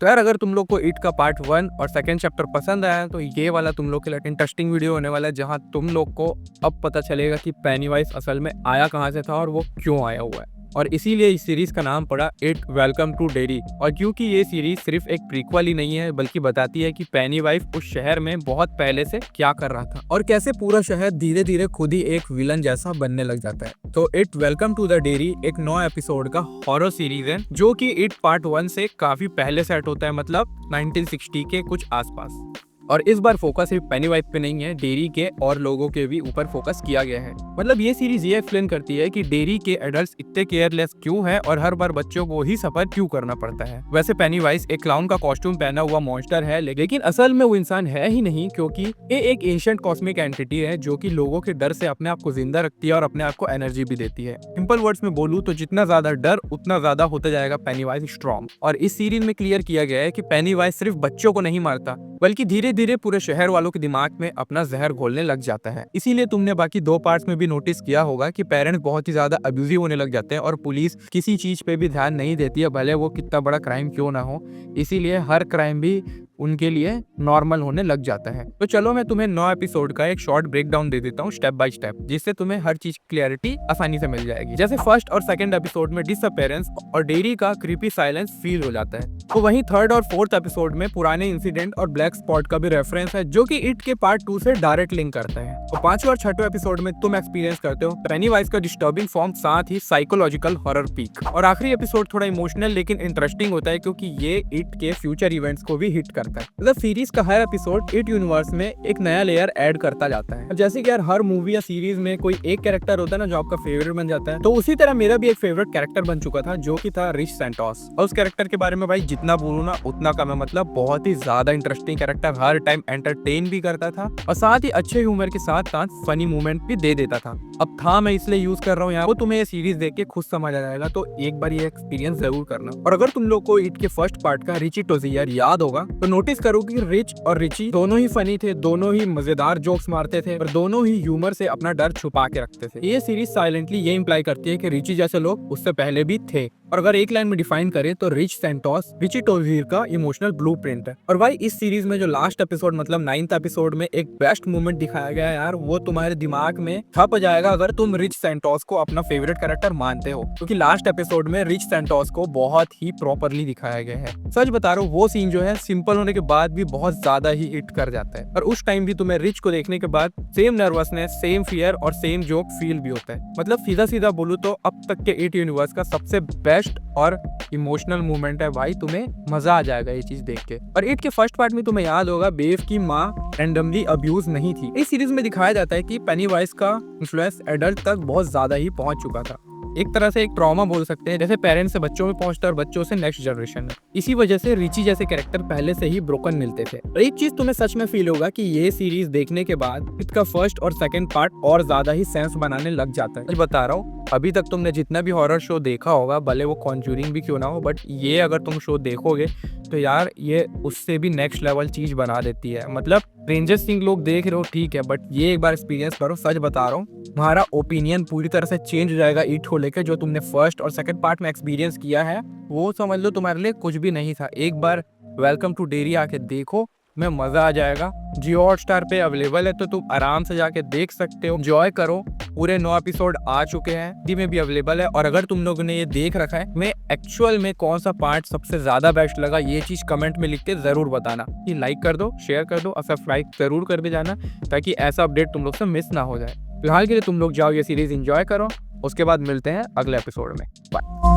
तो यार अगर तुम लोग को इट का पार्ट 1 और सेकंड चैप्टर पसंद आया तो ये वाला तुम लोग के लिए इंटरेस्टिंग वीडियो होने वाला है, जहां तुम लोग को अब पता चलेगा कि पेनीवाइज असल में आया कहां से था और वो क्यों आया हुआ है। और इसीलिए इस सीरीज का नाम पड़ा इट वेलकम टू डेरी। और क्योंकि ये सीरीज सिर्फ एक प्रीक्वल ही नहीं है बल्कि बताती है कि पेनीवाइज उस शहर में बहुत पहले से क्या कर रहा था और कैसे पूरा शहर धीरे धीरे खुद ही एक विलन जैसा बनने लग जाता है। तो it welcome to the diary एक 9 एपिसोड का हॉरर सीरीज है जो कि इट पार्ट 1 से काफी पहले सेट होता है, मतलब 1960 के कुछ आसपास। और इस बार फोकस सिर्फ पेनीवाइज पे नहीं है, डेरी के और लोगों के भी ऊपर फोकस किया गया है। मतलब ये सीरीज ये एक्सप्लेन करती है कि डेरी के एडल्ट्स इतने केयरलेस क्यों हैं और हर बार बच्चों को ही सफर क्यों करना पड़ता है। वैसे पेनीवाइज एक क्लाउन का कॉस्ट्यूम पहना हुआ मॉन्स्टर है, लेकिन असल में वो इंसान है ही नहीं, क्योंकि ये एक एंशिएंट कॉस्मिक एंटिटी है जो कि लोगों के डर से अपने आप को जिंदा रखती है और अपने आप को एनर्जी भी देती है। सिंपल वर्ड्स में बोलूं तो जितना ज्यादा डर उतना ज्यादा होता जाएगा पेनीवाइज स्ट्रॉन्ग। और इस सीरीज में क्लियर किया गया है कि पेनीवाइज सिर्फ बच्चों को नहीं मारता बल्कि धीरे धीरे पूरे शहर वालों के दिमाग में अपना जहर घोलने लग जाता है। इसीलिए तुमने बाकी 2 पार्ट्स में भी नोटिस किया होगा कि पेरेंट्स बहुत ही ज्यादा अब्यूजिव होने लग जाते हैं और पुलिस किसी चीज पे भी ध्यान नहीं देती है, भले वो कितना बड़ा क्राइम क्यों ना हो। इसीलिए हर क्राइम भी उनके लिए नॉर्मल होने लग जाता है। तो चलो मैं तुम्हें 9 एपिसोड का एक शॉर्ट ब्रेक डाउन दे देता हूँ स्टेप बाय स्टेप, जिससे तुम्हें हर चीज की क्लैरिटी आसानी से मिल जाएगी। जैसे फर्स्ट और सेकंड एपिसोड में डिसअपेरेंस और डेरी का क्रीपी साइलेंस फील हो जाता है, तो वहीं थर्ड और फोर्थ एपिसोड में पुराने इंसिडेंट और ब्लैक स्पॉट का भी रेफरेंस है जो कि इट के पार्ट 2 से डायरेक्ट लिंक करता है। तो 5वें और 6वें एपिसोड में तुम एक्सपीरियंस करते हो पेनीवाइज का डिस्टर्बिंग फॉर्म, साथ ही साइकोलॉजिकल हॉरर पीक। और आखिरी एपिसोड थोड़ा इमोशनल लेकिन इंटरेस्टिंग होता है क्योंकि ये इट के फ्यूचर इवेंट्स को भी हिट करता है। मतलब सीरीज का हर एपिसोड इट यूनिवर्स में एक नया लेयर ऐड करता जाता है। जैसे कि यार हर मूवी या सीरीज में कोई एक कैरेक्टर होता है ना जो आपका फेवरेट बन जाता है, तो उसी तरह मेरा भी एक फेवरेट कैरेक्टर बन चुका था जो कि था रिच सैंटोस। और उस कैरेक्टर के बारे में भाई जितना बोलूं ना उतना कम है। मतलब बहुत ही ज्यादा इंटरेस्टिंग कैरेक्टर, हर टाइम एंटरटेन भी करता था और साथ ही अच्छे ह्यूमर के साथ साथ फनी मूवमेंट भी दे देता था। अब था मैं इसलिए यूज कर रहा हूँ यहाँ, वो तुम्हें ये सीरीज देख के खुद समझ आ जाएगा, तो एक बार ये एक्सपीरियंस जरूर करना। और अगर तुम लोग को इट के फर्स्ट पार्ट का रिची टोजियर याद होगा तो नोटिस करो कि रिच और रिची दोनों ही फनी थे, दोनों ही मजेदार जोक्स मारते थे और दोनों ही ह्यूमर से अपना डर छुपा के रखते थे। ये सीरीज साइलेंटली ये इंप्लाई करती है कि रिची जैसे लोग उससे पहले भी थे। और अगर एक लाइन में डिफाइन करें तो रिच सैंटोस रिची टोजियर का इमोशनल ब्लूप्रिंट है। और भाई इस सीरीज में जो लास्ट एपिसोड मतलब 9th एपिसोड में एक बेस्ट मोमेंट दिखाया गया है यार, वो तुम्हारे दिमाग में छप जाएगा अगर तुम रिच सैंटोस को अपना फेवरेट कैरेक्टर मानते हो, क्योंकि लास्ट एपिसोड में रिच सैंटोस को बहुत ही प्रॉपरली दिखाया गया है। सच बता रहा हूँ वो सीन जो है सिंपल होने के बाद भी बहुत ज्यादा ही हिट कर जाता है। और उस टाइम भी तुम्हें रिच को देखने के बाद सेम नर्वसनेस, सेम फियर और सेम जोक फील भी होता है। मतलब सीधा सीधा बोलूं तो अब तक के इट यूनिवर्स का सबसे बेस्ट और इमोशनल मूवमेंट है भाई, तुम्हें मजा आ जाएगा ये चीज देख के। और इट के फर्स्ट पार्ट में तुम्हें याद होगा बेव की माँ रैंडमली अब्यूज नहीं थी। इस सीरीज में दिखाया जाता है कि पेनीवाइज का इन्फ्लुएंस एडल्ट तक बहुत ज्यादा ही पहुंच चुका था। एक तरह से एक ट्रॉमा बोल सकते हैं, जैसे पेरेंट्स से बच्चों में पहुंचता है और बच्चों से नेक्स्ट जनरेशन में। इसी वजह से रिची जैसे कैरेक्टर पहले से ही ब्रोकन मिलते थे। और एक चीज तुम्हें सच में फील होगा कि ये सीरीज देखने के बाद इसका फर्स्ट और सेकंड पार्ट और ज्यादा ही सेंस बनाने लग जाता है। बता रहा हूँ अभी तक तुमने जितना भी हॉरर शो देखा होगा, भले वो कॉन्ज्यूरिंग भी क्यों ना हो, बट ये अगर तुम शो देखोगे तो यार ये उससे भी नेक्स्ट लेवल चीज बना देती है। मतलब स्ट्रेंजर थिंग्स लोग देख रहे हो ठीक है, बट ये एक बार एक्सपीरियंस करो, सच बता रहा हूँ तुम्हारा ओपिनियन पूरी तरह से चेंज हो जाएगा इट को लेकर। जो तुमने फर्स्ट और सेकंड पार्ट में एक्सपीरियंस किया है वो समझ लो तुम्हारे लिए कुछ भी नहीं था। एक बार वेलकम टू डेरी आके देखो, में मजा आ जाएगा। जियो हॉटस्टार पे अवेलेबल है तो तुम आराम से जाके देख सकते हो, एंजॉय करो। पूरे 9 एपिसोड आ चुके हैं, हिंदी में भी अवेलेबल है। और अगर तुम लोगों ने ये देख रखा है, मैं एक्चुअल में कौन सा पार्ट सबसे ज्यादा बेस्ट लगा ये चीज कमेंट में लिख के जरूर बताना। कि लाइक कर दो, शेयर कर दो और सब्सक्राइब जरूर कर दे जाना ताकि ऐसा अपडेट तुम लोग से मिस ना हो जाए। फिलहाल के लिए तुम लोग जाओ ये सीरीज एंजॉय करो, उसके बाद मिलते हैं अगले एपिसोड में। बाय।